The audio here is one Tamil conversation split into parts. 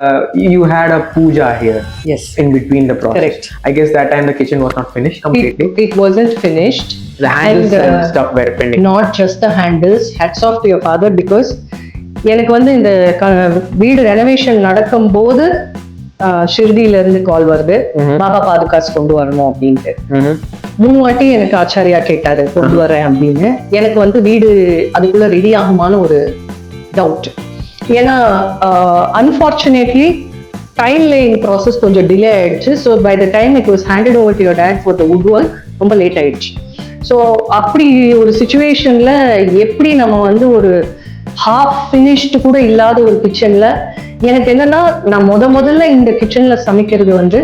You had a puja here. Yes. In between the process. Correct. I guess that time the kitchen was not finished completely. It wasn't finished. The handles and stuff were pending. Not just the handles. Hats off to your father because எனக்கு வந்து இந்த வீடு ரெனோவேஷன் நடக்கும்போது ஷிர்டியில இருந்து கால் வருது பாபா பாதுகாசு கொண்டு வரணும் அப்படின்ட்டு 3 வாட்டி எனக்கு ஆச்சாரியா கேட்டாரு கொண்டு வரேன் அப்படின்னு. எனக்கு வந்து வீடு அதுக்குள்ள ரெடி ஆகுமான ஒரு டவுட். ஏன்னா அன்ஃபார்ச்சுனேட்லி டைம் லைன் ப்ராசஸ் கொஞ்சம் டிலே ஆயிடுச்சு. So by the time it was handed over to your dad for the wood work ரொம்ப லேட் ஆயிடுச்சு. ஸோ அப்படி ஒரு சுச்சுவேஷன்ல எப்படி நம்ம வந்து ஒரு ஹாஃப் ஃபினிஷ்டு கூட இல்லாத ஒரு கிச்சன்ல எனக்கு என்னன்னா நான் முதல்ல இந்த கிச்சன்ல சமைக்கிறது வந்து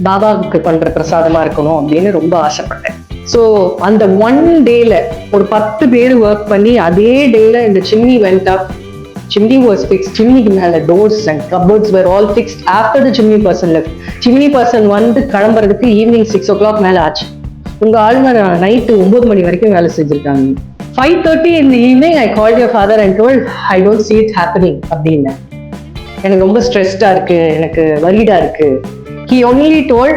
பாபாவுக்கு பண்ற பிரசாதமா இருக்கணும் அப்படின்னு ரொம்ப ஆசைப்பட்டேன். ஸோ அந்த ஒன் டேல ஒரு 10 பேர் ஒர்க் பண்ணி அதே டேல இந்த chimney went up. Chimney was fixed. Chimney மேல doors and cupboards were all fixed after the chimney person left. Chimney person வந்து கிளம்புறதுக்கு ஈவினிங் 6 o'clock மேல ஆச்சு. உங்க ஆளுங்க நைட்டு 9 மணி வரைக்கும் வேலை செஞ்சிருக்காங்க. 5:30 in the evening I called your father and told I don't see it happening அப்படின்னு. எனக்கு ரொம்ப ஸ்ட்ரெஸ்டா இருக்கு, எனக்கு வரிடா இருக்கு. He only told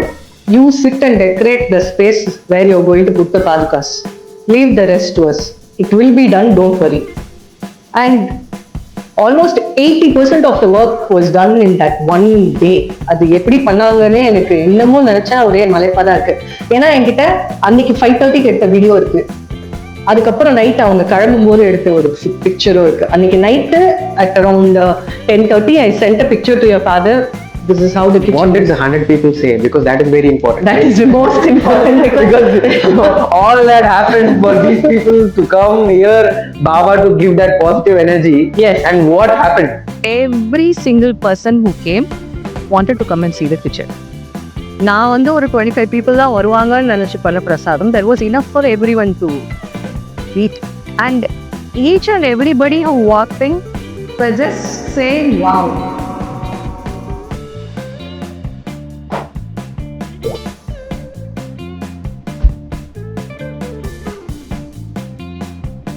you sit and decorate the space where you're going to put the padukas. Leave the rest to us. It will be done, don't worry. And almost 80% of the work was done in that one day. அது எப்படி பண்ணாங்கன்னே எனக்கு இன்னமும் நினைச்சா ஒரே மலைப்பா தான் இருக்கு. ஏன்னா என்கிட்ட அன்னைக்கு 5:30 எடுத்த வீடியோ இருக்கு. அதுக்கப்புறம் நைட் அவங்க கிளம்பும் போது எடுத்த ஒரு பிக்சரும் இருக்கு. அன்னைக்கு night at around 10:30 I sent a picture to your father. This is how the kitchen. What did the 100 people say? Because that is very important. That is the most important because all that happened for these people to come here, Baba to give that positive energy. Yes. And what happened? Every single person who came wanted to come and see the kitchen. நான் வந்து ஒரு 25 people தான் வருவாங்கன்னு நினைச்சு பண்ண பிரசாதம். There was enough for everyone to eat. And each and everybody who walked in was just saying, wow.